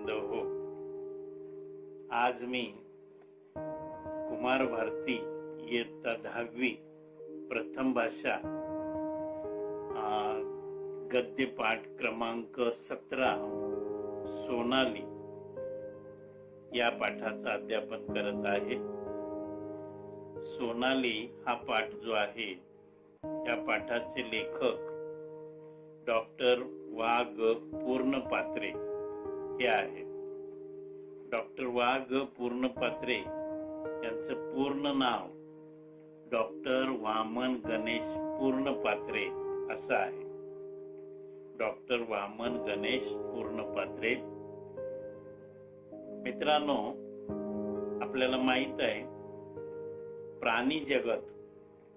बांधव हो, आज मी कुमार भारती इयत्ता 10वी प्रथम भाषा गद्य पाठ क्रमांक 17 सोनाली या पाठाचा अध्यापन करत आहे। सोनाली हा पाठ जो आहे या पाठाचे लेखक डॉक्टर वाघ पूर्णपात्रे हे आहेत। डॉक्टर वाघ पूर्णपात्रे यांचं पूर्ण नाव डॉक्टर वामन गणेश पूर्णपात्रे असं आहे। डॉक्टर वामन गणेश पूर्णपात्रे। मित्रांनो, आपल्याला माहित आहे प्राणी जगत,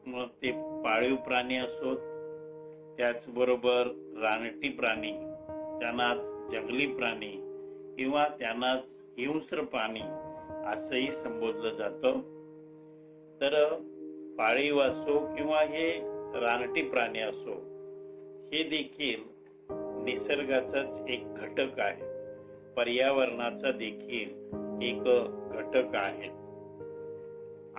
मग ते पाळीव प्राणी असोत, त्याचबरोबर रानटी प्राणी, त्यांनाच जंगली प्राणी किंवा त्यांनाच हिंस्र प्राणी असंही संबोधलं जातं। तर पाळीव असो किंवा हे रानटी प्राणी असो, हे देखील निसर्गाचाच एक घटक आहे, पर्यावरणाचा देखील एक घटक आहे।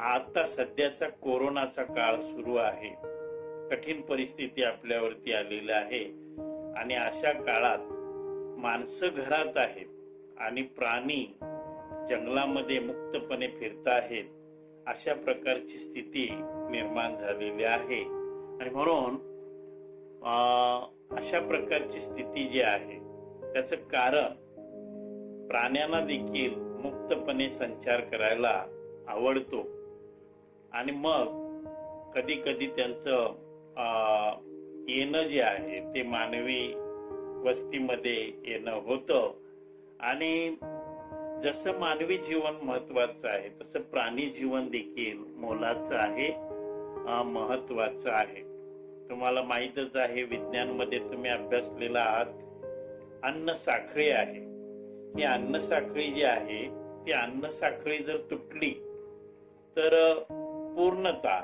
आता सध्याचा कोरोनाचा काळ सुरू आहे, कठीण परिस्थिती आपल्यावरती आलेली आहे आणि अशा काळात माणसं घरात आहेत आणि प्राणी जंगलामध्ये मुक्तपणे फिरत आहेत, अशा प्रकारची स्थिती निर्माण झालेली आहे। आणि म्हणून अशा प्रकारची स्थिती जी आहे त्याचं कारण प्राण्यांना देखील मुक्तपणे संचार करायला आवडतो आणि मग कधी कधी त्यांचं येणं जे आहे ते मानवी वस्तीमध्ये येणं होतं। आणि जसं मानवी जीवन महत्वाचं आहे तसं प्राणी जीवन देखील मोलाचं आहे, महत्वाचं आहे। तुम्हाला माहीतच आहे, विज्ञान मध्ये तुम्ही अभ्यासलेला आहात, अन्न साखळी आहे। ही अन्न साखळी जी आहे ती अन्न साखळी जर तुटली तर पूर्णतः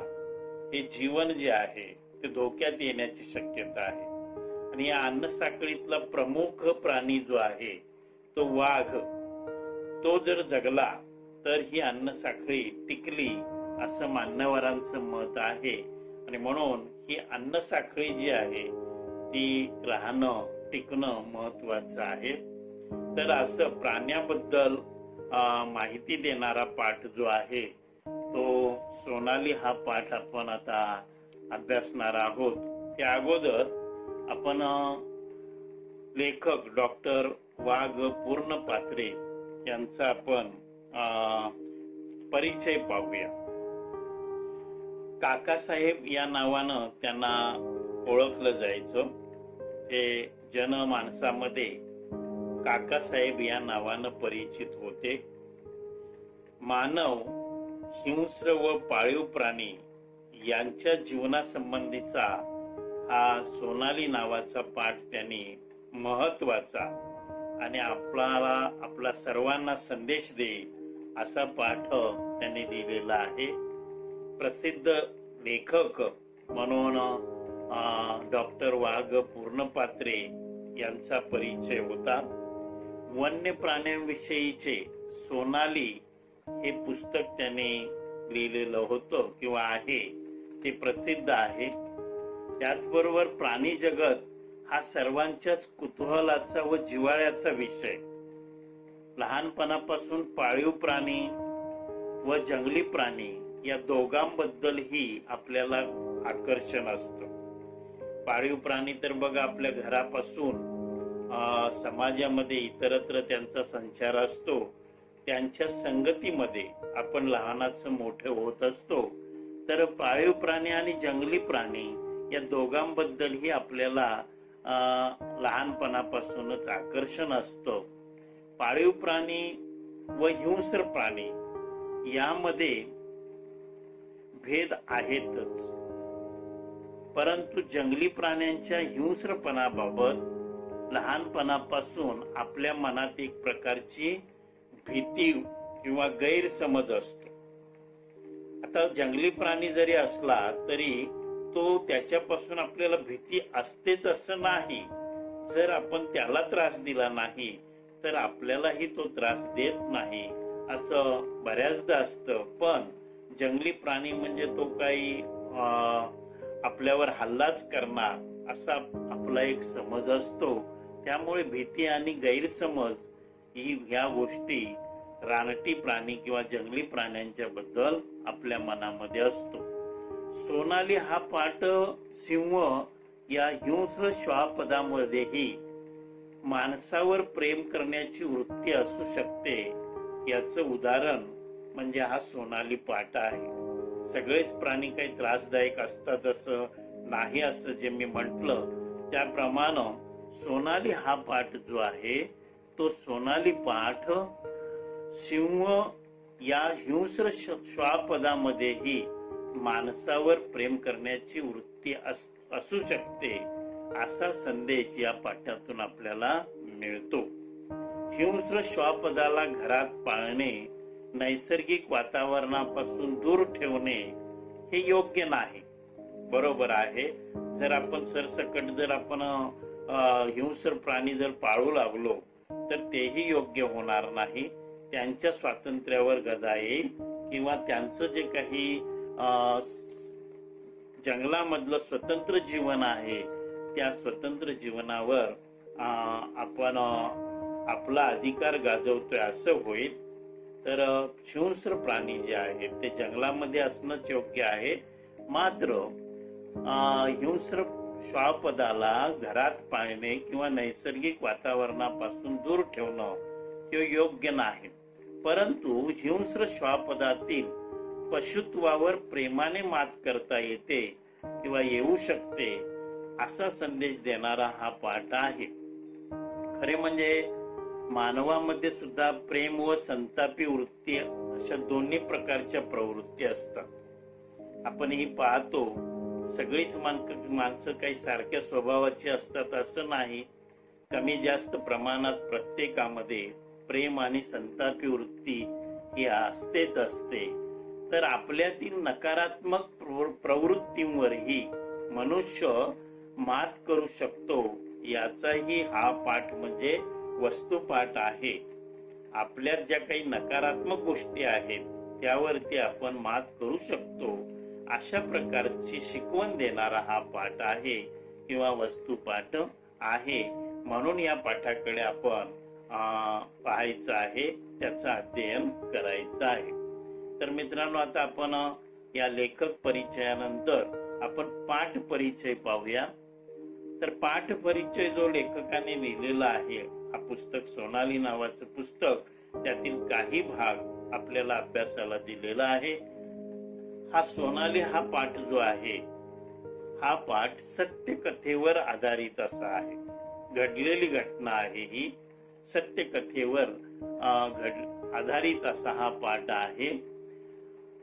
हे जीवन जे आहे ते धोक्यात येण्याची शक्यता आहे। आणि या अन्न साखळीतला प्रमुख प्राणी जो आहे तो वाघ, तो जर जगला तर ही अन्न साखळी टिकली असं मान्यवरांचं मत आहे। आणि म्हणून ही अन्न साखळी जी आहे ती राहणं, टिकणं महत्वाचं आहे। तर असं प्राण्याबद्दल माहिती देणारा पाठ जो आहे तो सोनाली हा पाठ आपण आता अभ्यासणार आहोत। त्या अगोदर आपण लेखक डॉक्टर वाघ पूर्णपात्रे यांचा आपण परिचय पाहूया। काकासाहेब या नावानं त्यांना ओळखलं जायचं। ते जनमानसामध्ये काकासाहेब या नावानं परिचित होते। मानव, हिंस्र व पाळीव प्राणी यांच्या जीवनासंबंधीचा हा सोनाली नावाचा पाठ त्यांनी महत्वाचा आणि आपला सर्वांना संदेश दे असा पाठ त्यांनी दिलेला आहे। प्रसिद्ध लेखक म्हणून डॉक्टर वाघ पूर्णपात्रे यांचा परिचय होता। वन्य प्राण्यांविषयीचे सोनाली हे पुस्तक त्यांनी लिहिलेलं होतं किंवा आहे, ते प्रसिद्ध आहे। त्याचबरोबर प्राणी जगत हा सर्वांच्याच कुतूहलाचा व जिव्हाळ्याचा विषय। लहानपणापासून पाळीव प्राणी व जंगली प्राणी या दोघांबद्दलही आपल्याला आकर्षण असतं। पाळीव प्राणी तर बघा आपल्या घरापासून समाजामध्ये इतरत्र त्यांचा संचार असतो, त्यांच्या संगतीमध्ये आपण लहानाचं मोठे होत असतो। तर पाळीव प्राणी आणि जंगली प्राणी या दोघांबद्दलही आपल्याला लहानपणापासूनच आकर्षण असतं। पाळीव प्राणी व हिंस्र प्राणी यामध्ये भेद आहेतच, परंतु जंगली प्राण्यांच्या हिंस्रपणाबाबत लहानपणापासून आपल्या मनात एक प्रकारची भीती किंवा गैरसमज असतो। आता जंगली प्राणी जरी असला तरी तो त्याच्यापासून आपल्याला भीती असतेच असं नाही। जर आपण त्याला त्रास दिला नाही तर आपल्यालाही तो त्रास देत नाही असं बऱ्याचदा असतं. पण जंगली प्राणी म्हणजे तो काही आपल्यावर हल्लाच करणार असा आपला एक समज असतो. त्यामुळे भीती आणि गैरसमज ह्या गोष्टी रानटी प्राणी किंवा जंगली प्राण्यांच्या बद्दल आपल्या मनामध्ये असतो. सोनाली हा पाठ सिंह या हिंस्र श्वापदामध्येही माणसावर प्रेम करण्याची वृत्ती असू शकते याचं उदाहरण म्हणजे हा सोनाली पाठ आहे. सगळेच प्राणी काही त्रासदायक असतात असं नाही, असं जे मी म्हटलं त्याप्रमाणे सोनाली हा पाठ जो आहे तो सोनाली पाठ सिंह या हिंस्र श्वापदामध्येही माणसावर प्रेम करण्याची वृत्ती असू शकते असा संदेश या पाठातून आपल्याला मिळतो. हिंस्र श्वापदाला घरात पाळणे, नैसर्गिक वातावरणापासून दूर ठेवणे हे योग्य नाही. बरोबर आहे. जर आपण सरसकट जर आपण हिंस्र प्राणी जर पाळू लागलो तर तेही योग्य होणार नाही. त्यांच्या स्वातंत्र्यावर गदा येईल किंवा त्यांचं जे काही जंगलामधलं स्वतंत्र जीवन आहे त्या स्वतंत्र जीवनावर आपण आपला अधिकार गाजवतोय असं होईल. तर हिंस्र प्राणी जे आहेत ते जंगलामध्ये असणंच योग्य आहे. मात्र हिंस्र श्वापदाला घरात पाळणे किंवा नैसर्गिक वातावरणापासून दूर ठेवणं हे योग्य नाही. परंतु हिंस्र श्वापदातील पशुत्वावर प्रेमाने मात करता येते किंवा येऊ शकते असा संदेश देणारा हा पाठ आहे. खरे म्हणजे मानवामध्ये सुद्धा प्रेम व संतापी वृत्ती अशा दोन्ही प्रकारच्या प्रवृत्ती असतात. आपण ही पाहतो. सगळीच माणसं काही सारख्या स्वभावाची असतात असं नाही. कमी जास्त प्रमाणात प्रत्येकामध्ये प्रेम आणि संतापी वृत्ती ही असतेच असते. तर आपल्यातील नकारात्मक प्रवृत्तींवरही मनुष्य मात करू शकतो याचाही हा पाठ म्हणजे वस्तुपाठ आहे. आपल्यात ज्या काही नकारात्मक गोष्टी आहेत त्यावरती आपण मात करू शकतो अशा प्रकारची शिकवण देणारा हा पाठ आहे किंवा वस्तुपाठ आहे. म्हणून या पाठाकडे आपण पाहायचं आहे, त्याचं अध्ययन करायचं आहे. तर मित्रांनो, आता आपण या लेखक परिचयानंतर आपण पाठ परिचय पाहूया. तर पाठ परिचय जो लेखकाने लिहिलेला आहे हा पुस्तक सोनाली नावाचं पुस्तक, त्यातील काही भाग आपल्याला अभ्यासाला दिलेला आहे. हा सोनाली हा पाठ जो आहे हा पाठ सत्य कथेवर आधारित असा आहे. घडलेली घटना आहे ही, सत्य कथेवर आधारित असा हा पाठ आहे.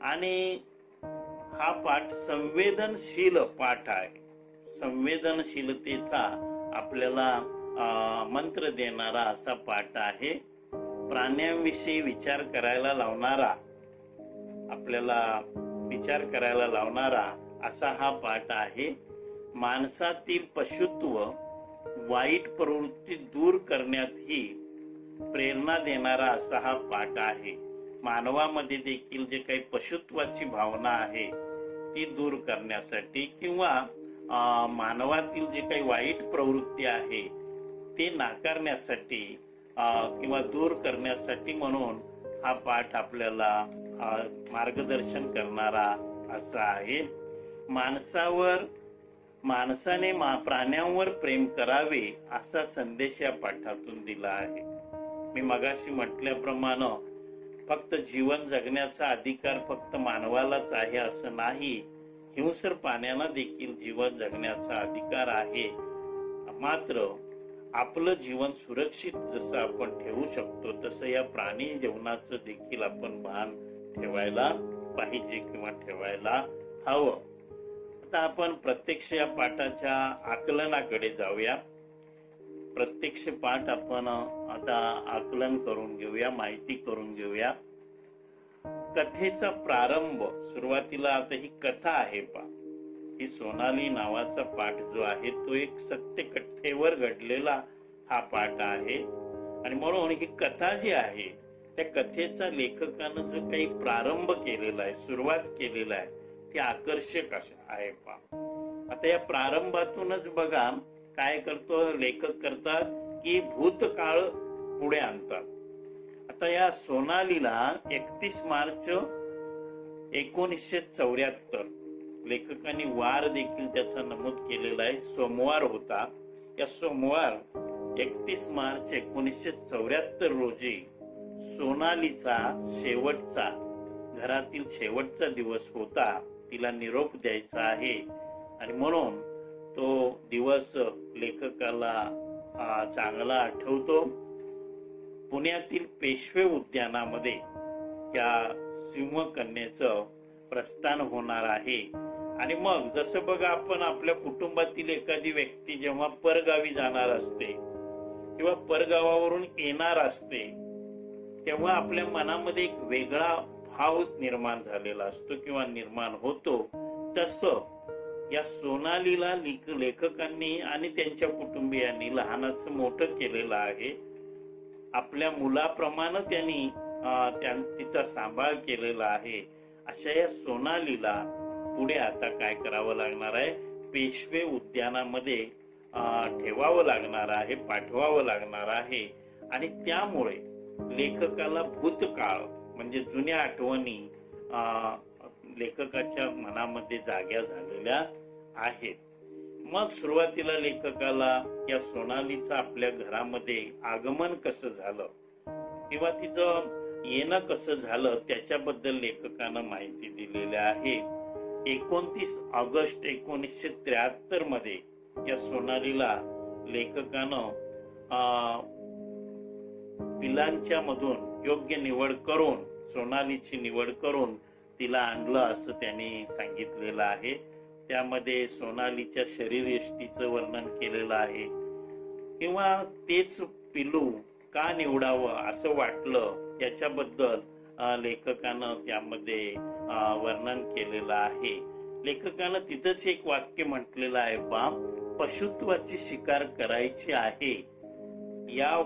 आणि हा पाठ संवेदनशील पाठ आहे. संवेदनशीलतेचा आपल्याला मंत्र देणारा असा पाठ आहे. प्राण्यांविषयी विचार करायला लावणारा, आपल्याला विचार करायला लावणारा असा हा पाठ आहे. माणसातील पशुत्व, वाईट प्रवृत्ती दूर करण्यातही प्रेरणा देणारा असा हा पाठ आहे. मानवामध्ये देखील जे काही पशुत्वाची भावना आहे ती दूर करण्यासाठी किंवा मानवातील जे काही वाईट प्रवृत्ती आहे ते नाकारण्यासाठी किंवा दूर करण्यासाठी म्हणून हा पाठ आपल्याला मार्गदर्शन करणारा असा आहे. माणसाने प्राण्यांवर प्रेम करावे असा संदेश या पाठातून दिला आहे. मी मगाशी म्हटल्याप्रमाणे फक्त जीवन जगण्याचा अधिकार फक्त मानवालाच आहे असं नाही. हिंस्र प्राण्यांना देखील जीवन जगण्याचा अधिकार आहे. मात्र आपलं जीवन सुरक्षित जसं आपण ठेवू शकतो तसं या प्राणी जीवनाचं देखील आपण भान ठेवायला पाहिजे किंवा ठेवायला हवं. आता आपण प्रत्यक्ष या पाठाच्या आकलनाकडे जाऊया. प्रत्यक्ष पाठ आपण आता आकलन करून घेऊया, माहिती करून घेऊया. कथेचा प्रारंभ, सुरुवातीला आता ही कथा आहे पहा. ही सोनाली नावाचा पाठ जो आहे तो एक सत्य कथेवर घडलेला हा पाठ आहे. आणि म्हणून ही कथा जी आहे त्या कथेचा लेखकानं जो काही प्रारंभ केलेला आहे, सुरुवात केलेला आहे, ती आकर्षक आहे पहा. आता या प्रारंभातूनच बघा काय करतो लेखक करतात की भूतकाळ पुढे आणतात. आता या सोनालीला 31 मार्च 1974 लेखकांनी वार देखील त्याचा नमूद केलेला आहे, सोमवार होता. या सोमवार 31 मार्च 1974 रोजी सोनालीचा शेवटचा घरातील शेवटचा दिवस होता. तिला निरोप द्यायचा आहे आणि म्हणून तो दिवस लेखकाला चांगला आठवतो. पुण्यातील पेशवे उद्यानामध्ये या सिंहकन्येचं प्रस्थान होणार आहे. आणि मग जसं बघा आपण आपल्या कुटुंबातील एखादी व्यक्ती जेव्हा परगावी जाणार असते किंवा परगावावरून येणार असते तेव्हा आपल्या मनामध्ये एक वेगळा भाव निर्माण झालेला असतो किंवा निर्माण होतो. तसं या सोनालीला लेखकांनी आणि त्यांच्या कुटुंबियांनी लहानाचं मोठं केलेलं आहे. आपल्या मुलाप्रमाणे त्यांनी तिचा सांभाळ केलेला आहे. अशा या सोनालीला पुढे आता काय करावं लागणार आहे, पेशवे उद्यानामध्ये ठेवावं लागणार आहे, पाठवावं लागणार आहे. आणि त्यामुळे लेखकाला भूतकाळ म्हणजे जुन्या आठवणी लेखकाच्या मनामध्ये जाग्या झालेल्या आहेत. मग सुरुवातीला लेखकाला या सोनालीचं आपल्या घरामध्ये आगमन कसं झालं किंवा तिचं येणं कसं झालं त्याच्याबद्दल लेखकानं माहिती दिलेली आहे. 29 ऑगस्ट 1973 मध्ये या सोनालीला लेखकानं पिलांच्या मधून योग्य निवड करून सोनालीची निवड करून तिला आणलं असं त्यांनी सांगितलेलं आहे. त्यामध्ये सोनालीच्या शरीरयष्टीचं वर्णन केलेलं आहे किंवा तेच पिलू का निवडावं असं वाटलं याच्याबद्दल लेखकानं त्यामध्ये वर्णन केलेलं आहे. लेखकानं तिथंच एक वाक्य म्हटलेलं आहे बा, पशुत्वाची शिकार करायची आहे या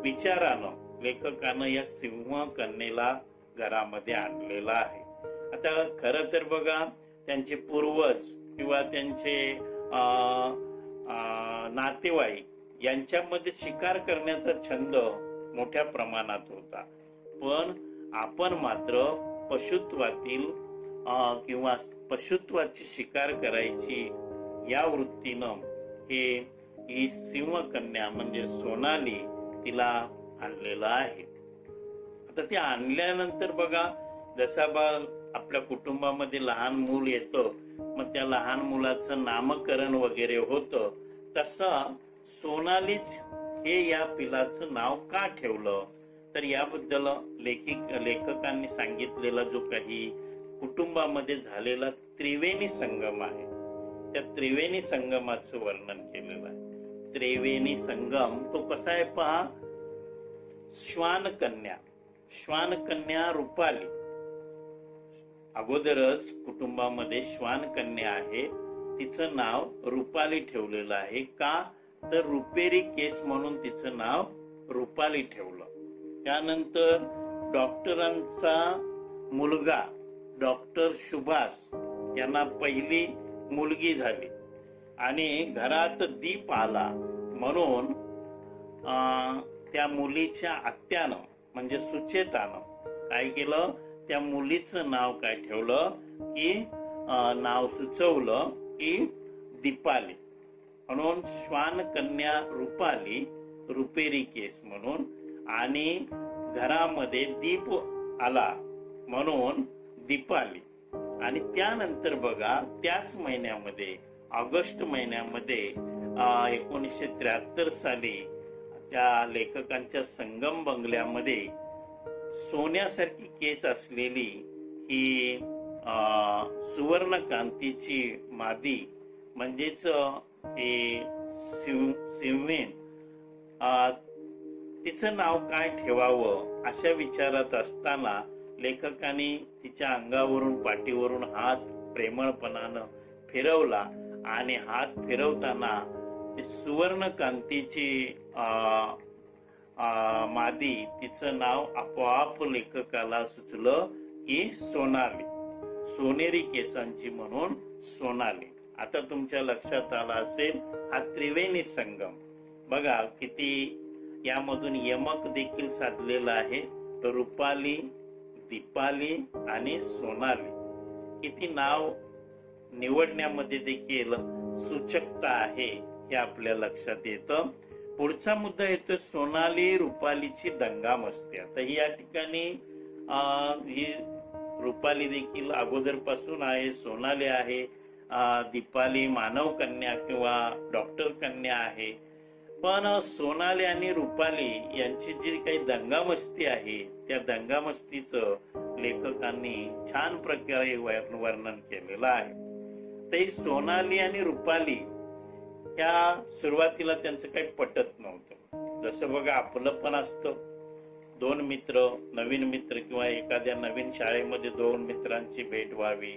विचारानं लेखकानं या सिंहकन्येला घरामध्ये आणलेला आहे. आता खरं तर बघा त्यांचे पूर्वज किंवा त्यांचे नातेवाईक यांच्यामध्ये शिकार करण्याचा छंद मोठ्या प्रमाणात होता. पण आपण मात्र पशुत्वातील किंवा पशुत्वाची शिकार करायची या वृत्तीनं ही सिंहकन्या म्हणजे सोनाली तिला आणलेलं आहे. आता ती आणल्यानंतर बघा जसा आपल्या कुटुंबामध्ये लहान मूल येतं मग त्या लहान मुलाचं नामकरण वगैरे होतं, तसं सोनालीच हे या पिलाचं नाव का ठेवलं तर याबद्दल लेखकांनी सांगितलेला जो काही कुटुंबामध्ये झालेला त्रिवेणी संगम आहे त्या त्रिवेणी संगमाचं वर्णन केलेलं आहे. त्रिवेणी संगम तो कसा आहे पहा, श्वानकन्या रुपाली अगोदरच कुटुंबामध्ये श्वानकन्या आहे, तिचं नाव रुपाली ठेवलेलं आहे. का तर रुपेरी केस म्हणून तिचं नाव रुपाली ठेवलं. त्यानंतर डॉक्टरांचा मुलगा डॉक्टर सुभाष यांना पहिली मुलगी झाली आणि घरात दीप आला म्हणून त्या मुलीच्या आत्यानं म्हणजे सुचेतानं काय केलं, त्या मुलीचं नाव काय ठेवलं की नाव सुचवलं की दीपाली म्हणून श्वानकन्या रुपाली रुपेरी केस म्हणून आणि घरामध्ये दीप आला म्हणून दीपाली. आणि त्यानंतर बघा त्याच महिन्यामध्ये ऑगस्ट महिन्यामध्ये 1973 साली त्या लेखकांच्या संगम बंगल्यामध्ये सोन्यासारखी केस असलेली ही सुवर्णकांतीची मादी म्हणजेच सिंहीण तिचं नाव काय ठेवावं अशा विचारात असताना लेखकाने तिच्या अंगावरून पाठीवरून हात प्रेमळपणानं फिरवला आणि हात फिरवताना सुवर्णकांतीची मादी तिचं नाव आपोआप लेखकाला सुचलं की सोनाली, सोनेरी केसांची म्हणून सोनाली. आता तुमच्या लक्षात आला असेल हा त्रिवेणी संगम. बघा किती यामधून यमक देखील साधलेला आहे. रुपाली, दीपाली आणि सोनाली. किती नाव निवडण्यामध्ये देखील सूचकता आहे हे आपल्या लक्षात येतं. पुढचा मुद्दा येतो सोनाली रुपालीची दंगामस्ती. आता ही या ठिकाणी ही रुपाली देखील अगोदर पासून आहे, सोनाली आहे, दीपाली मानव कन्या किंवा डॉक्टर कन्या आहे. पण सोनाली आणि रुपाली यांची जी काही दंगामस्ती आहे त्या दंगामस्तीचं लेखकांनी छान प्रकारे वर्णन केलेलं आहे. तर सोनाली आणि रुपाली ह्या सुरुवातीला त्यांचं काही पटत नव्हतं. जसं बघा आपलं पण असतं, दोन मित्र, नवीन मित्र किंवा एखाद्या नवीन शाळेमध्ये दोन मित्रांची भेट व्हावी,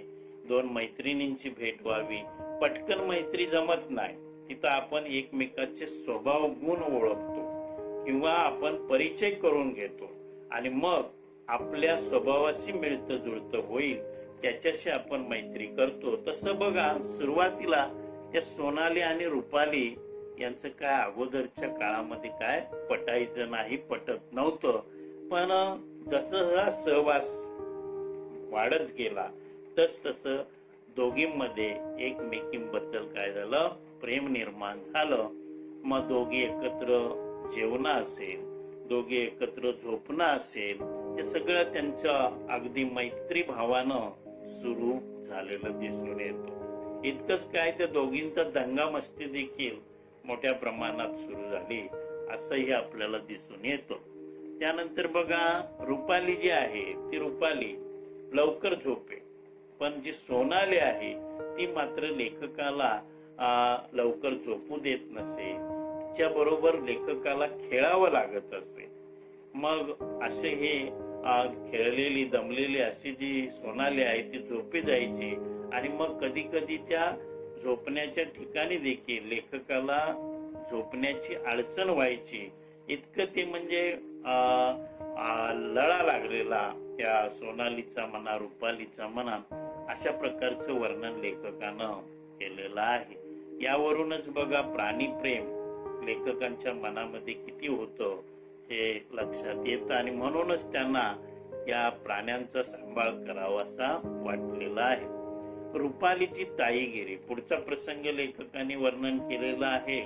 दोन मैत्रिणींची भेट व्हावी, पटकन मैत्री जमत नाही. तिथं आपण एकमेकाचे स्वभाव गुण ओळखतो किंवा आपण परिचय करून घेतो आणि मग आपल्या स्वभावाशी मिळतं जुळतं होईल त्याच्याशी आपण मैत्री करतो. तसं बघा सुरुवातीला त्या सोनाली आणि रुपाली यांचं काय अगोदरच्या काळामध्ये काय पटायचं नाही, पटत नव्हतं. पण जसं हा सहवास वाढत गेला तस तसं दोघींमध्ये एकमेकींबद्दल काय झालं, प्रेम निर्माण झालं. मग दोघे एकत्र जेवणं असेल, दोघे एकत्र झोपणं असेल, हे सगळं त्यांच्या अगदी मैत्री भावानं सुरू झालेलं दिसून येतं. इतकंच काय त्या दोघींचा दंगामस्ती देखील मोठ्या प्रमाणात सुरू झाली असंही आपल्याला दिसून येतं. त्यानंतर बघा रुपाली जी आहे ती रुपाली लवकर झोपे, पण जी सोनाली आहे ती मात्र लेखकाला लवकर झोपू देत नसे. तिच्या बरोबर लेखकाला खेळावं लागत असे. मग असे हे खेळलेली दमलेली अशी जी सोनाली आहे ती झोपी जायची आणि मग कधी कधी त्या झोपण्याच्या ठिकाणी देखील लेखकाला झोपण्याची अडचण व्हायची. इतकं ते म्हणजे लळा लागलेला त्या सोनालीचा म्हणा रुपालीचा म्हणा अशा प्रकारचं वर्णन लेखकानं केलेलं आहे. यावरूनच बघा प्राणीप्रेम लेखकांच्या मनामध्ये किती होतं हे लक्षात येतं आणि म्हणूनच त्यांना या प्राण्यांचा सांभाळ करावासा वाटलेला आहे. रुपालीची ताईगिरी पुढचा प्रसंग लेखकाने वर्णन केलेला आहे.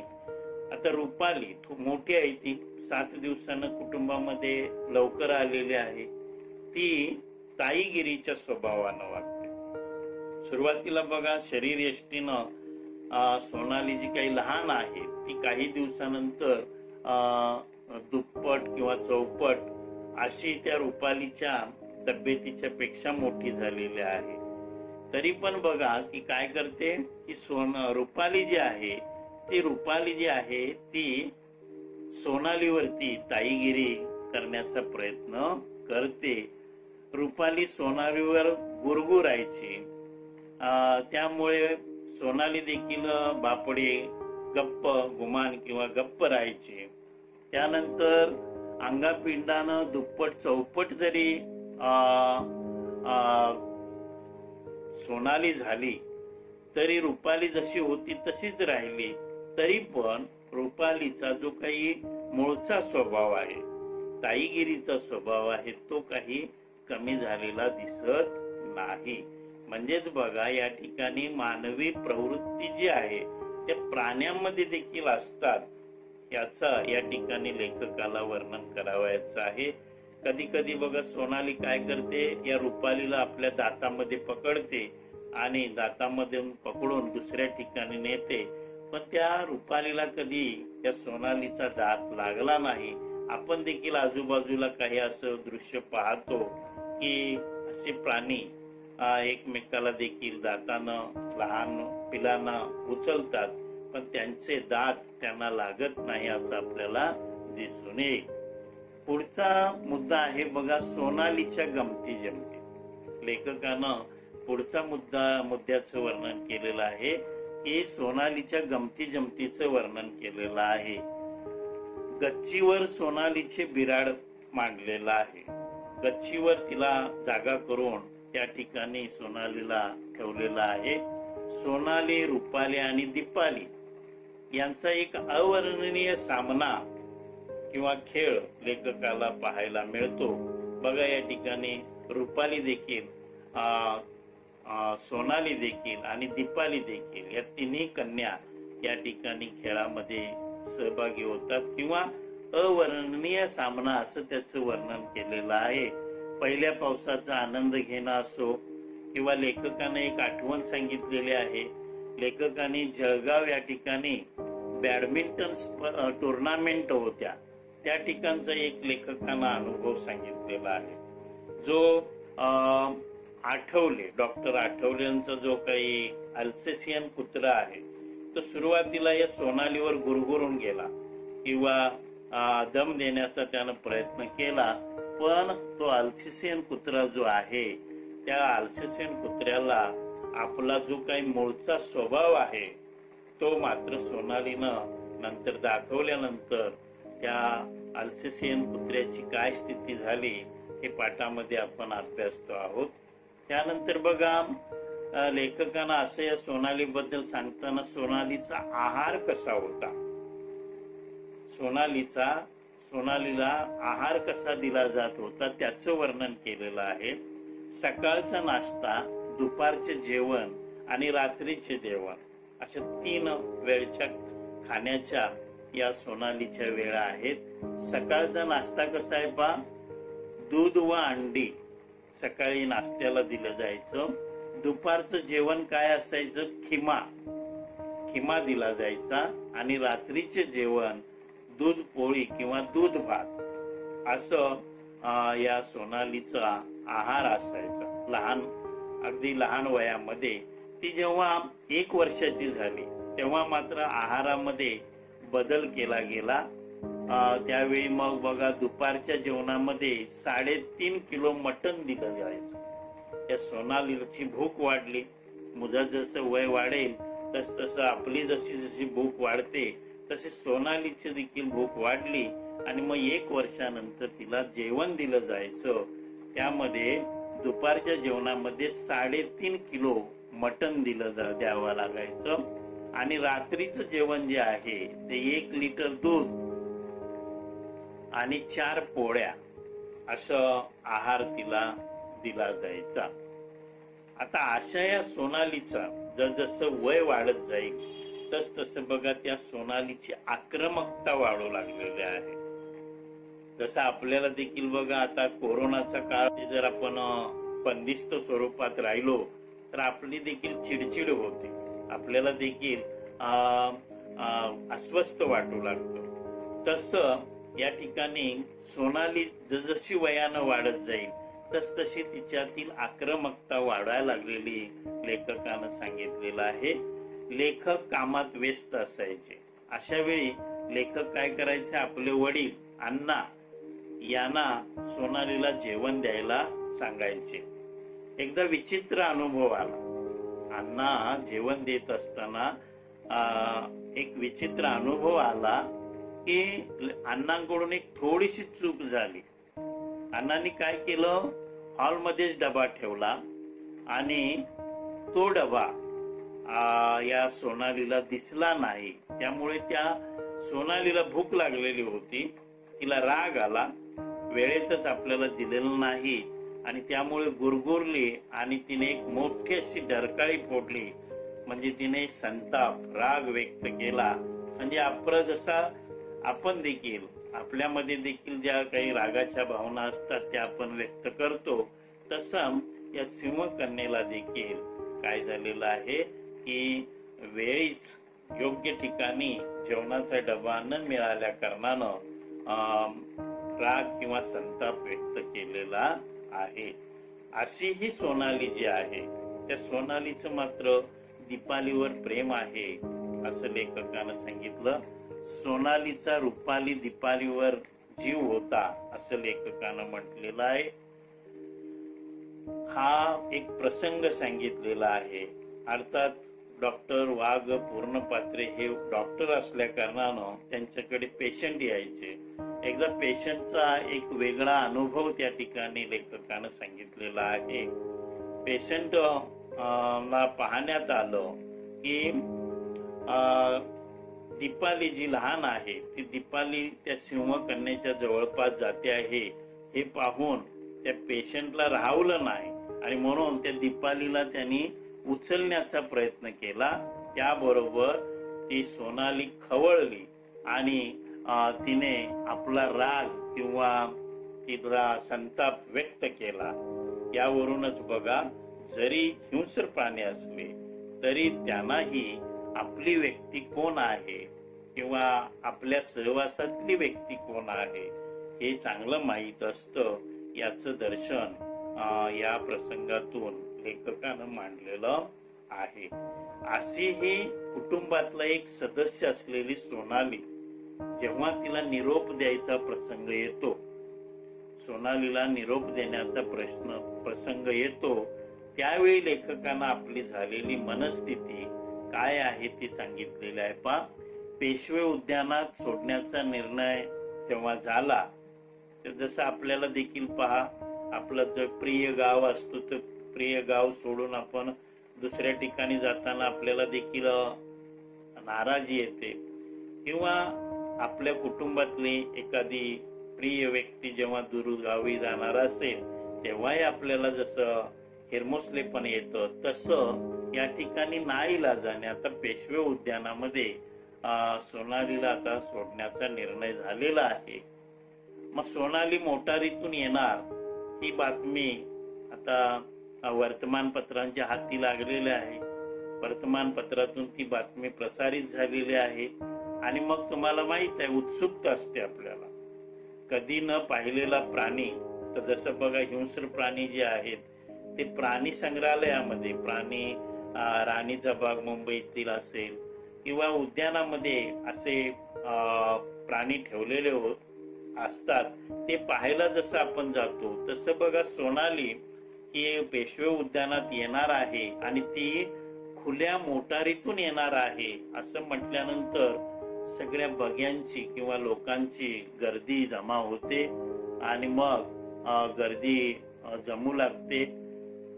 आता रुपाली मोठी आहे, ती 7 दिवसानं कुटुंबामध्ये लवकर आलेली आहे. ती ताईगिरीच्या स्वभावानं वागते. सुरुवातीला बघा शरीर यष्टीनं सोनाली जी काही लहान आहे ती काही दिवसानंतर दुप्पट किंवा चौपट अशी त्या रुपालीच्या तब्येतीच्या पेक्षा मोठी झालेली आहे. तरी पण बघा की काय करते की रुपाली जी आहे ती सोनालीवरती ताईगिरी करण्याचा प्रयत्न करते. रुपाली सोनालीवर गुरगुरायची, त्यामुळे सोनाली देखील बापडे गप्प गुमान किंवा गप्प राहायची. त्यानंतर अंगापिंडानं दुप्पट चौपट जरी सोनाली झाली तरी रुपाली जशी होती तशीच राहिली. तरी पण रुपालीचा जो काही मूळचा स्वभाव आहे, ताईगिरीचा स्वभाव आहे, तो काही कमी झालेला दिसत नाही. म्हणजेच बघा या ठिकाणी मानवी प्रवृत्ती जी आहे त्या प्राण्यांमध्ये देखील असतात याचा या ठिकाणी लेखकाला वर्णन करावायचं आहे. कधी कधी बघा सोनाली काय करते, या रुपालीला आपल्या दातामध्ये पकडते आणि दातामध्ये पकडून दुसऱ्या ठिकाणी नेते. पण त्या रुपालीला कधी त्या सोनालीचा दात लागला नाही. आपण देखील आजूबाजूला काही असं दृश्य पाहतो की असे प्राणी एकमेकाला देखील दातानं लहान पिलांना उचलतात, पण त्यांचे दात त्यांना लागत नाही असं आपल्याला दिसून येईल. पुढचा मुद्दा आहे बघा सोनालीच्या गमती जमती. लेखकानं पुढचा मुद्द्याचं वर्णन केलेलं आहे की सोनालीच्या गमती जमतीचं वर्णन केलेलं आहे. गच्चीवर सोनालीचे बिराड मांडलेलं आहे. गच्चीवर तिला जागा करून त्या ठिकाणी सोनालीला ठेवलेला आहे. सोनाली, रुपाली आणि दीपाली यांचा एक अवर्णनीय सामना किंवा खेळ लेखकाला पाहायला मिळतो. बघा, या ठिकाणी रुपाली देखील, सोनाली देखील आणि दीपाली देखील या तिन्ही कन्या या ठिकाणी खेळामध्ये सहभागी होतात किंवा अवर्णनीय सामना असं त्याचं वर्णन केलेलं आहे. पहिल्या पावसाचा आनंद घेणं असो किंवा लेखकाने एक आठवण सांगितलेली आहे. लेखकाने जळगाव या ठिकाणी बॅडमिंटन टुर्नामेंट होत्या, त्या ठिकाणचा एक लेखकांना अनुभव सांगितलेला आहे. जो डॉक्टर आठवलेंचा जो काही अल्सेशियन कुत्रा आहे तो सुरुवातीला या सोनालीवर गुरगुरून गेला किंवा दम देण्याचा त्यानं प्रयत्न केला, पण तो अल्सेशियन कुत्रा जो आहे त्या अल्सेशियन कुत्र्याला आपला जो काही मूळचा स्वभाव आहे तो मात्र सोनालीनं नंतर दाखवल्यानंतर त्या अल्सेशियन कुत्र्याची काय स्थिती झाली हे पाठामध्ये आपण अभ्यासतो आहोत. त्यानंतर बघा, लेखकांना असं या सोनाली बद्दल सांगताना सोनालीचा आहार कसा होता, सोनालीला आहार कसा दिला जात होता त्याचं वर्णन केलेलं आहे. सकाळचा नाश्ता, दुपारचे जेवण आणि रात्रीचे जेवण अशा 3 वेळच्या खाण्याच्या या सोनालीच्या वेळा आहेत. सकाळचा नाश्ता कसा आहे पहा, दूध व अंडी सकाळी नाश्त्याला दिलं जायचं. दुपारचं जेवण काय असायचं, खिमा दिला जायचा. आणि रात्रीचे जेवण दूध पोळी किंवा दूध भात असं या सोनालीचा आहार असायचा. अगदी लहान वयामध्ये ती जेव्हा 1 वर्षाची झाली तेव्हा मात्र आहारामध्ये बदल केला गेला. त्यावेळी मग बघा, दुपारच्या जेवणामध्ये 3.5 किलो मटण दिलं जायचं. त्या सोनालीची भूक वाढली. मुलं जसं वय वाढेल तसं आपली जशी भूक वाढते तशी सोनालीची देखील भूक वाढली आणि मग 1 वर्षानंतर तिला जेवण दिलं जायचं. त्यामध्ये दुपारच्या जेवणामध्ये 3.5 किलो मटण द्यावं लागायचं. आणि रात्रीचं जेवण जे आहे ते 1 लिटर दूध आणि 4 पोळ्या असं आहार तिला दिला जायचा. आता अशा या सोनालीचा जसं वय वाढत जाईल तसं बघा त्या सोनालीची आक्रमकता वाढू लागलेली आहे. जसं आपल्याला देखील बघा, आता कोरोनाचा काळ जर आपण बंदिस्त स्वरूपात राहिलो तर आपली देखील चिडचिड होते, आपल्याला देखील अस्वस्थ वाटू लागतं. तसं या ठिकाणी सोनाली जशी वयानं वाढत जाईल तशी तिच्यातील आक्रमकता वाढायला लागलेली लेखकानं सांगितलेलं आहे. लेखक कामात व्यस्त असायचे. अशा वेळी लेखक काय करायचे, आपले वडील अण्णा यांना सोनालीला जेवण द्यायला सांगायचे. एकदा विचित्र अनुभव आला. अण्णा जेवण देत असताना एक विचित्र अनुभव आला की अण्णांकडून एक थोडीशी चूक झाली. अण्णांनी काय केलं, हॉलमध्येच डबा ठेवला आणि तो डबा या सोनालीला दिसला नाही. त्यामुळे त्या सोनालीला भूक लागलेली होती, तिला राग आला, वेळेतच आपल्याला दिलेलं नाही आणि त्यामुळे गुरगुरली आणि तिने एक मोठी अशी डरकाळी फोडली. म्हणजे तिने संताप, राग व्यक्त केला. म्हणजे जसा आपण देखील आपल्यामध्ये देखील ज्या काही रागाच्या भावना असतात त्या आपण व्यक्त करतो, तसं या सिंहकन्येला देखील काय झालेलं आहे की वेळीच योग्य ठिकाणी जेवणाचा डबा न मिळाल्या कारणानं राग किंवा संताप व्यक्त केलेला आहे. अशी ही सोनाली जी आहे त्या सोनालीचं मात्र दीपालीवर प्रेम आहे असं लेखकानं सांगितलं. सोनालीचा रुपाली दीपालीवर जीव होता असं लेखकानं म्हटलेलं आहे. हा एक प्रसंग सांगितलेला आहे. अर्थात डॉक्टर वाघ पूर्णपात्रे हे डॉक्टर असल्या कारणानं त्यांच्याकडे पेशंट यायचे. एकदा पेशंटचा एक वेगळा अनुभव त्या ठिकाणी लेखकानं सांगितलेला आहे. पेशंट ला पाहण्यात आलं की दीपाली जी लहान आहे ती दीपाली त्या सिंहकन्येच्या जवळपास जाते आहे हे पाहून त्या पेशंटला राहवलं नाही आणि म्हणून त्या दीपालीला त्यांनी उचलण्याचा प्रयत्न केला. त्याबरोबर ती सोनाली खवळली आणि तिने आपला राग किंवा तिला संताप व्यक्त केला. यावरूनच बघा, जरी हिंस्र प्राणी असले तरी त्यांनाही आपली व्यक्ती कोण आहे किंवा आपल्या सहवासातली व्यक्ती कोण आहे हे चांगलं माहीत असतं. याचं दर्शन या प्रसंगातून लेखकानं मांडलेलं आहे. अशी ही कुटुंबातला एक सदस्य असलेली सोनाली जेव्हा तिला निरोप द्यायचा प्रसंग येतो, सोनालीला निरोप देण्याचा प्रसंग येतो, त्यावेळी लेखकानं आपली झालेली मनस्थिती काय आहे ती सांगितलेली आहे. पेशवे उद्यानात सोडण्याचा निर्णय तेव्हा झाला तर जसं आपल्याला देखील आपलं जो प्रिय गाव असतो तर प्रिय गाव सोडून आपण दुसऱ्या ठिकाणी जाताना आपल्याला देखील नाराजी येते किंवा आपल्या कुटुंबातली एखादी प्रिय व्यक्ती जेव्हा दूरगावी जाणार असेल तेव्हाही आपल्याला जसं हिरमोसलेपण येतं तसं या ठिकाणी नाईलाजाने आता पेशवे उद्यानामध्ये सोनालीला आता सोडण्याचा निर्णय झालेला आहे. मग सोनाली मोटारीतून येणार ही बातमी आता वर्तमानपत्रांच्या हाती लागलेली आहे. वर्तमानपत्रातून ती बातमी प्रसारित झालेली आहे आणि मग तुम्हाला माहित आहे उत्सुकता असते आपल्याला. कधी न पाहिलेला प्राणी, तर जसं बघा हिंस्र प्राणी जे आहेत ते प्राणी संग्रहालयामध्ये, प्राणी राणीचा बाग मुंबईतील असेल किंवा उद्यानामध्ये असे प्राणी ठेवलेले असतात, ते पाहायला जसं आपण जातो तसं बघा सोनाली ही पेशवे उद्यानात येणार आहे आणि ती खुल्या मोटारीतून येणार आहे असं म्हटल्यानंतर सगळ्या बघ्यांची किंवा लोकांची गर्दी जमा होते आणि मग गर्दी जमू लागते.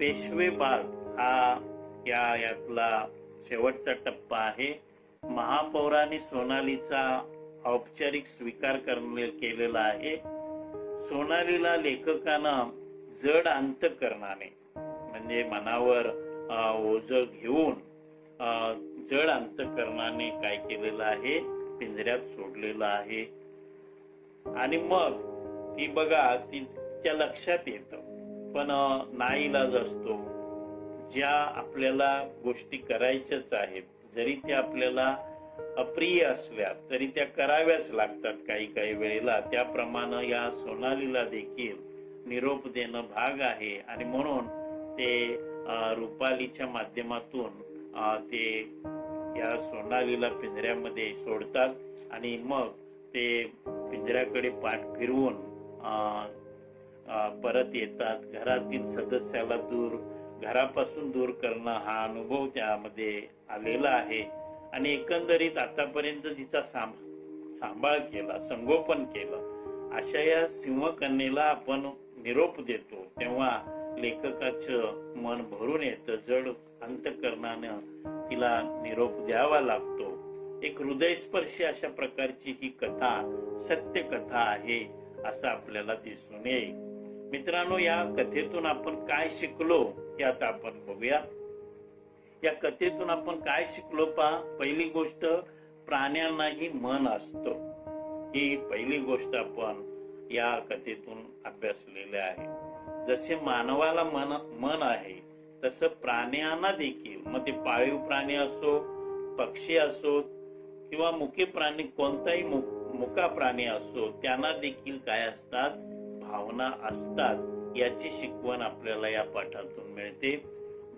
पेशवे बाग हा यातला शेवटचा टप्पा आहे. महापौरांनी सोनालीचा औपचारिक स्वीकार केलेला आहे. सोनालीला लेखकानं जड अंतःकरणाने म्हणजे मनावर ओझं घेऊन जड अंतःकरणाने काय केलेलं आहे, पिंजऱ्यात सोडलेलं आहे. आणि मग ती बघा तिच्या लक्षात येतं पण नाईलाज असतो. ज्या आपल्याला गोष्टी करायच्याच आहेत जरी त्या आपल्याला अप्रिय असल्या तरी त्या कराव्याच लागतात काही वेळेला. त्याप्रमाणे या सोनालीला देखील निरोप देणं भाग आहे आणि म्हणून ते रुपालीच्या माध्यमातून ते या सोनालीला पिंजऱ्यामध्ये सोडतात आणि मग ते पिंजऱ्याकडे पाठ फिरवून परत येतात. घरातील सदस्याला घरापासून दूर करणं हा अनुभव त्यामध्ये आलेला आहे आणि एकंदरीत आतापर्यंत जिचा सांभाळ केला, संगोपन केलं, अशा या सिंहकन्येला आपण निरोप देतो तेव्हा लेखकाचं मन भरून येतं. जड अंतःकरणानं तिला निरोप द्यावा लागतो. एक हृदयस्पर्शी अशा प्रकारची ही कथा सत्य कथा आहे असं आपल्याला दिसून येईल. मित्रांनो, या कथेतून आपण काय शिकलो हे आता आपण बघूया. या कथेतून आपण काय शिकलो पहिली गोष्ट, प्राण्यांनाही मन असतं. ही पहिली गोष्ट आपण या कथेतून अभ्यासलेले आहे. जसे मानवाला मन आहे तसं प्राण्यांना देखील, मग ते पाळीव प्राणी असो, पक्षी असो किंवा मुके प्राणी, कोणताही मुका प्राणी असो, त्यांना देखील काय असतात, भावना असतात. याची शिकवण आपल्याला या पाठातून मिळते.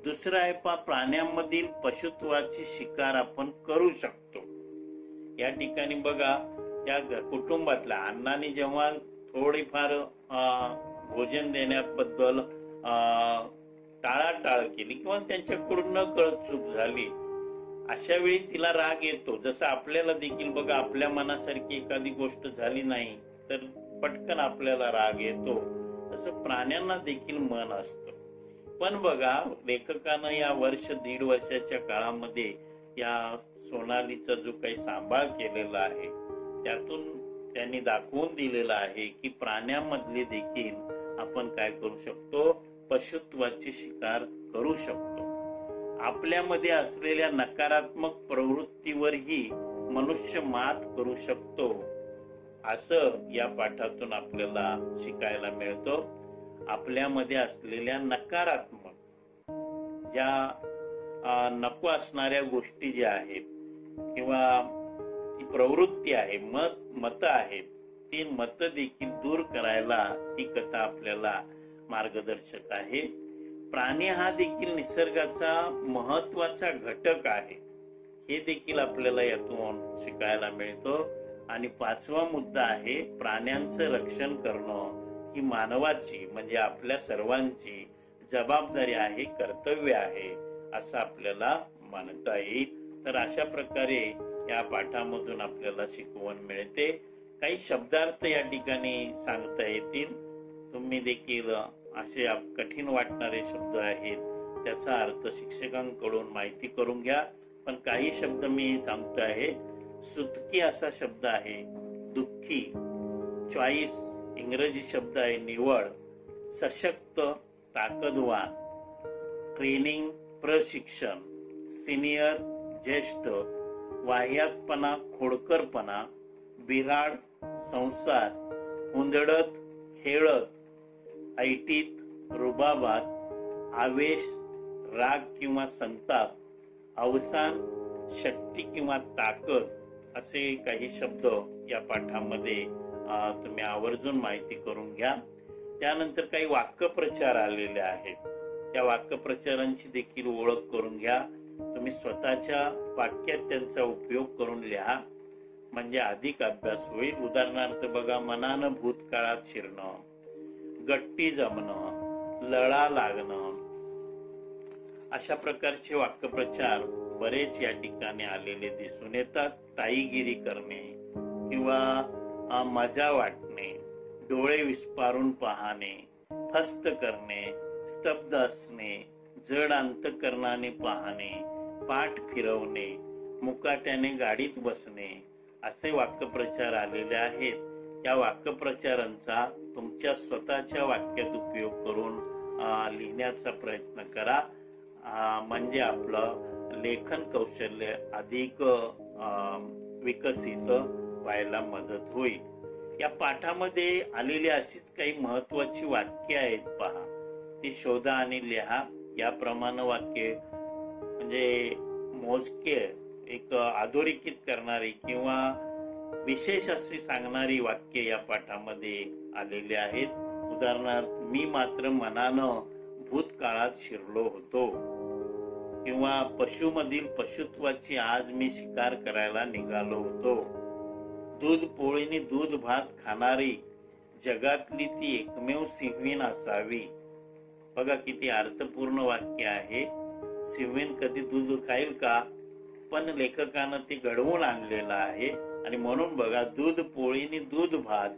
दुसरं आहे प्राण्यांमधील पशुत्वाची शिकार आपण करू शकतो. या ठिकाणी बघा या कुटुंबातल्या अण्णांनी जेव्हा थोडीफार भोजन देण्याबद्दल टाळाटाळ केली किंवा त्यांच्याकडून न कळत चूक झाली अशा वेळी तिला राग येतो. जसं आपल्याला देखील बघा, आपल्या मनासारखी एखादी गोष्ट झाली नाही तर पटकन आपल्याला राग येतो, तसं प्राण्यांना देखील मन असतं. पण बघा, लेखकानं या दीड वर्षाच्या काळामध्ये या सोनालीचा जो काही सांभाळ केलेला आहे त्यातून त्यांनी दाखवून दिलेलं आहे की प्राण्यांमधले देखील आपण काय करू शकतो, पशुत्वाची शिकार करू शकतो. आपल्यामध्ये असलेल्या नकारात्मक प्रवृत्तीवरही मनुष्य मात करू शकतो, असं या पाठातून आपल्याला शिकायला मिळतं. आपल्यामध्ये असलेल्या नकारात्मक ज्या नको असणाऱ्या गोष्टी ज्या आहेत किंवा ती प्रवृत्ती आहे, मत आहेत, ती मत देखील दूर करायला ही कथा आपल्याला मार्गदर्शक आहे. प्राणी हा देखील निसर्गाचा महत्वाचा घटक आहे, हे देखील आपल्याला यातून शिकायला मिळतं. आणि 5वा मुद्दा आहे, प्राण्यांचं रक्षण करणं ही मानवाची म्हणजे आपल्या सर्वांची जबाबदारी आहे, कर्तव्य आहे, असं आपल्याला म्हणता येईल. तर अशा प्रकारे या पाठामधून आपल्याला शिकवण मिळते. काही शब्दार्थ या ठिकाणी सांगता येतील. तुम्ही देखील असे कठीण वाटणारे शब्द आहेत त्याचा अर्थ शिक्षकांकडून माहिती करून घ्या. पण काही शब्द मी सांगतो आहे. सुतकी असा शब्द आहे, दुःखी, चॉईस इंग्रजी शब्द आहे, निवड, सशक्त, ताकदवान, ट्रेनिंग, प्रशिक्षण, सिनियर, ज्येष्ठ, वाह्यातपणा, खोडकरपणा, बिराड, संसार, हुंदडत, खेळत, ऐटीत, रुबाबात, आवेश, राग किंवा संताप, अवसान, शक्ती किंवा ताकद, असे काही शब्द या पाठामध्ये तुम्ही आवर्जून माहिती करून घ्या. त्यानंतर काही वाक्यप्रचार आलेले आहेत, त्या वाक्यप्रचारांची देखील ओळख करून घ्या. तुम्ही स्वतःच्या वाक्यात त्यांचा उपयोग करून लिहा, म्हणजे अधिक अभ्यास होईल. उदाहरणार्थ बघा, मनानं भूतकाळात शिरणं, गट्टी जमणं, लळा लागणं, अशा प्रकारचे वाक्यप्रचार बरेच या ठिकाणी आलेले दिसून येतात. ताईगिरी करणे किंवा मजा वाटणे, डोळे विस्पारून पाहणे, फस्त करणे, स्तब्ध असणे, जड अंतकरणाने पाहणे, पाठ फिरवणे, मुकाट्याने गाडीत बसणे, असे वाक्यप्रचार आलेले आहेत. या वाक्यप्रचारांचा तुमच्या स्वतःच्या वाक्यात उपयोग करून लिहिण्याचा प्रयत्न करा, म्हणजे आपलं लेखन कौशल्य अधिक विकसित व्हायला मदत होईल. या पाठामध्ये आलेली अशीच काही महत्वाची वाक्य आहेत पहा, ती शोधा आणि लिहा. याप्रमाणे वाक्य म्हणजे मोजके एक अधोरेखित करणारी किंवा विशेष अशी सांगणारी वाक्य या पाठामध्ये आलेली आहेत. उदाहरणार्थ, मी मात्र मनानं भूतकाळात शिरलो होतो, किंवा पशुमधील पशुत्वाची आज मी शिकार करायला निघालो होतो, दूध पोळीने दूध भात खाणारी जगातली ती एकमेव सिंहीण असावी. बघा किती अर्थपूर्ण वाक्य आहे. सिंहीण कधी दूध खाईल का? पण लेखकानं ते घडवून आणलेलं आहे. आणि म्हणून बघा, दूध पोळीने दूध भात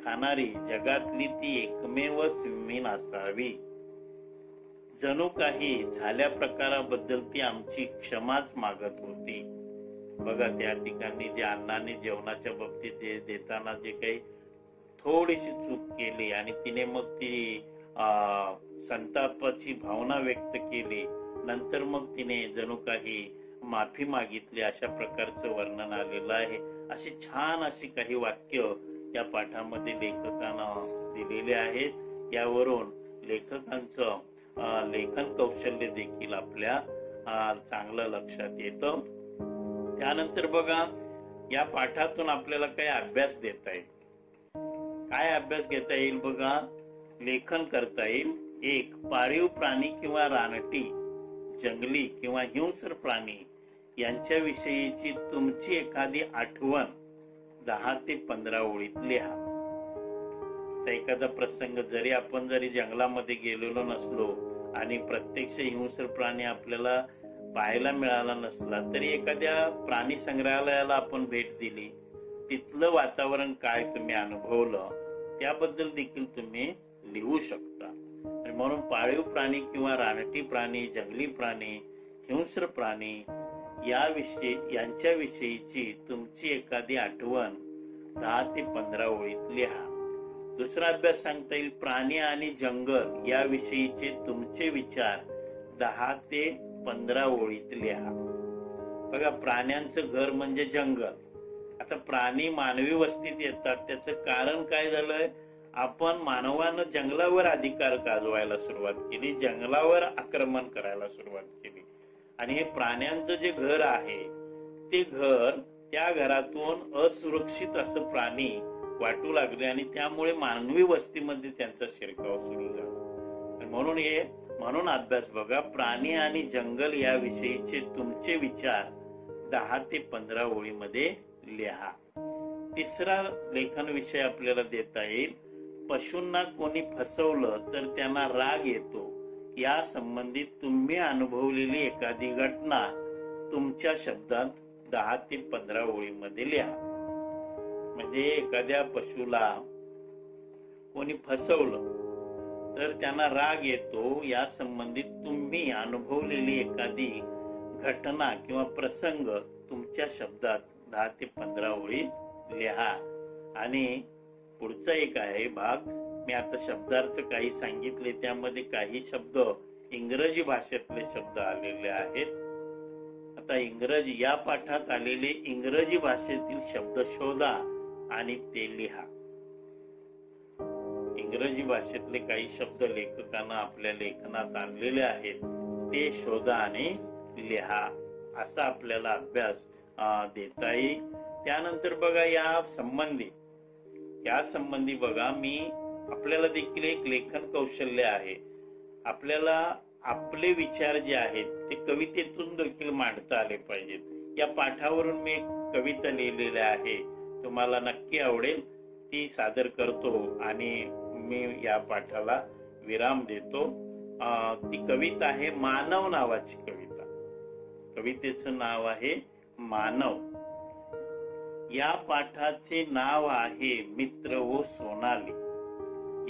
खाणारी जगातली ती एकमेव सिंहीण असावी. जणू काही झाल्या प्रकाराबद्दल ती आमची क्षमाच मागत होती. बघा, त्या ठिकाणी जे अण्णाने जेवणाच्या बाबतीत देताना जे काही थोडीशी चूक केली आणि तिने मग ती संतापाची भावना व्यक्त केली, नंतर मग तिने जणू काही माफी मागितली, अशा प्रकारचं वर्णन आलेलं आहे. अशी छान अशी काही वाक्य या पाठामध्ये लेखकानं दिलेले आहेत. यावरून लेखकांचं लेखन कौशल्य देखील आपल्या चांगलं लक्षात येतं. त्यानंतर बघा, या पाठातून आपल्याला काही अभ्यास देता येईल. काय अभ्यास घेता येईल बघा, लेखन करता येईल. 1. पाळीव प्राणी किंवा रानटी, जंगली किंवा हिंस्र प्राणी यांच्याविषयीची तुमची एखादी आठवण 10 ते 15 ओळीत लिहा. एखादा प्रसंग, जरी जंगलामध्ये गेलेलो नसलो आणि प्रत्यक्ष हिंस्र प्राणी आपल्याला पाहायला मिळाला नसला तरी एखाद्या प्राणी संग्रहालयाला आपण भेट दिली, तिथलं वातावरण काय तुम्ही अनुभवलं त्याबद्दल देखील तुम्ही लिहू शकता. आणि म्हणून पाळीव प्राणी किंवा रानटी प्राणी, जंगली प्राणी, हिंस्र प्राणी यांच्याविषयीची तुमची एखादी आठवण 10 ते 15 ओळीत लिहा. दुसरा अभ्यास सांगता येईल, प्राणी आणि जंगल याविषयीचे तुमचे विचार 10 ते 15 ओळीत लिहा. बघा, प्राण्यांचं घर म्हणजे जंगल. आता प्राणी मानवी वस्तीत येतात, त्याचं कारण काय झालंय? आपण मानवानं जंगलावर अधिकार गाजवायला सुरुवात केली, जंगलावर आक्रमण करायला सुरुवात केली. आणि हे प्राण्यांचं जे घर आहे ते घर, त्या घरातून असुरक्षित असं प्राणी वाटू लागले आणि त्यामुळे मानवी वस्तीमध्ये त्यांचा शिरकाव सुरू झाला. म्हणून अभ्यास बघा, प्राणी आणि जंगल याविषयीचे तुमचे विचार 10 ते 15 ओळीमध्ये लिहा. तिसरा लेखन विषय आपल्याला देता येईल, पशूंना कोणी फसवलं तर त्यांना राग येतो या संबंधित तुम्ही अनुभवलेली एखादी घटना तुमच्या शब्दात 10 ते 15 ओळीमध्ये लिहा. म्हणजे एखाद्या पशुला कोणी फसवलं तर त्यांना राग येतो या संबंधित तुम्ही अनुभवलेली एखादी घटना किंवा प्रसंग तुमच्या शब्दात 10 ते 15 ओळीत लिहा. आणि पुढचा एक आहे भाग, मी आता शब्दार्थ काही सांगितले, त्यामध्ये काही शब्द इंग्रजी भाषेतले शब्द आलेले आहेत. आता या पाठात आलेले इंग्रजी भाषेतील शब्द शोधा आणि ते लिहा. इंग्रजी भाषेतले काही शब्द लेखकांना आपल्या लेखनात आणलेले आहेत, ते शोधा आणि लिहा. असा आपल्याला अभ्यास देता येईल. त्यानंतर बघा, या संबंधी बघा, मी आपल्याला देखील एक लेखन कौशल्य आहे. आपल्याला आपले विचार जे आहेत ते कवितेतून देखील मांडता आले पाहिजेत. या पाठावरून मी एक कविता लिहिलेली आहे, तुम्हाला नक्की आवडेल, ती सादर करतो आणि मी या पाठाला विराम देतो. ती कविता आहे मानव नावाची कविता. कवितेचं नाव आहे मानव. या पाठाचे नाव आहे मित्र हो सोनाली.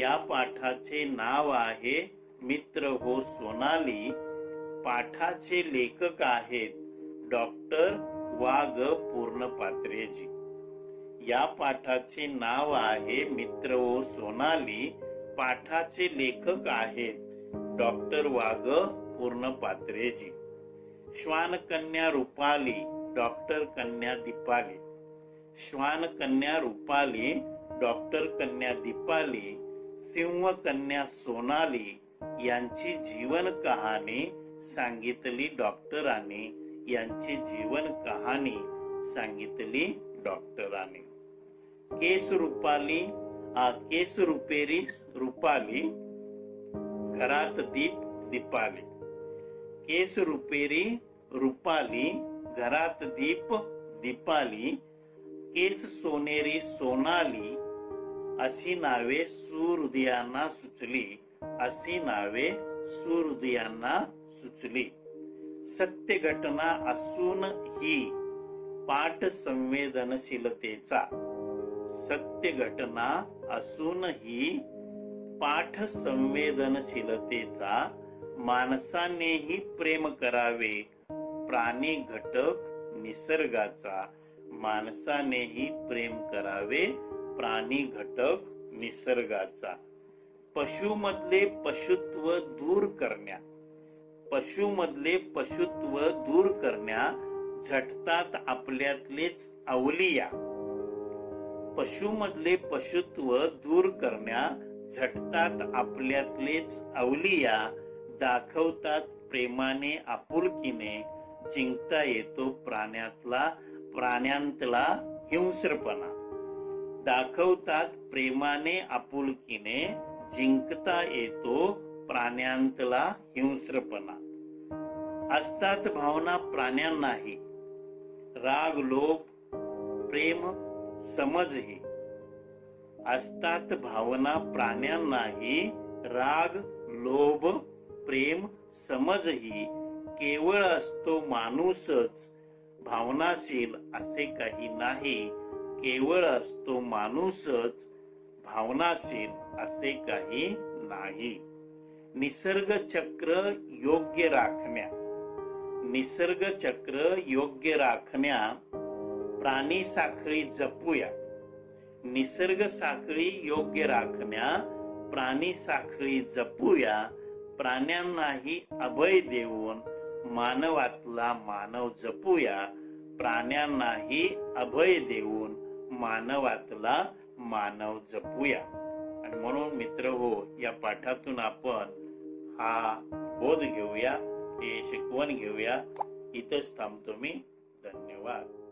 या पाठाचे नाव आहे मित्र हो सोनाली. पाठाचे लेखक आहेत डॉक्टर वाघ पूर्णपात्रेजी. या पाठाचे नाव आहे मित्र हो सोनाली. पाठाचे लेखक आहेत डॉक्टर वाघ पूर्णपात्रेजी. श्वान कन्या रूपाली, डॉक्टर कन्या दीपाली. श्वान कन्या रूपाली, डॉक्टर कन्या दीपाली. सिंह कन्या सोनाली यांची जीवन कहाणी सांगितली डॉक्टरांनी. यांची जीवन कहाणी सांगितली डॉक्टरांनी. केस रुपेरी रूपाली, घरात दीप दीपाली. केस रुपेरी रूपाली, घरात दीप दीपाली. केस सोनेरी सोनाली, अशी नावे सुहृदयांना सुचली. अशी नावे सुहृदयांना सुचली. सत्य घटना असून ही पाठ संवेदनशीलतेचा. सत्य घटना असून ही पाठ संवेदनशीलतेचा. माणसानेही प्रेम करावे प्राणी घटक निसर्गाचा. माणसानेही प्रेम करावे प्राणी घटक निसर्गाचा. पशुमधले पशुत्व दूर करण्या. पशुमधले पशुत्व दूर करण्या झटतात आपल्यातलेच अवलिया. पशुमधले पशुत्व दूर करण्या झटतात आपल्यातलेच अवलिया. दाखवतात प्रेमाने आपुलकीने. जिंकता येतो प्राण्यांतला हिंस्रपणा. दाखवतात प्रेमाने आपुलकीने. जिंकता येतो प्राण्यांतला हिंस्रपणा. असतात भावना प्राण्यांनाही. राग लोभ प्रेम समजही. असतात भावना प्राण्यांनाही. राग लोभ प्रेम समजही. केवळ असतो माणूसच भावनाशील असे काही नाही. केवळ असतो माणूसच भावनाशील असे काही नाही. निसर्ग चक्र योग्य राखण्या, निसर्ग चक्र योग्य राखण्या प्राणी साखळी जपूया. निसर्ग साखळी योग्य राखण्या प्राणी साखळी जपूया. प्राण्यांनाही अभय देऊन मानवातला मानव जपूया. प्राण्यांनाही अभय देऊन मानवातला मानव जपूया. आणि म्हणून मित्र हो, या पाठातून आपण हा बोध घेऊया, हे शिकवण घेऊया. इथंच थांबतो मी. धन्यवाद.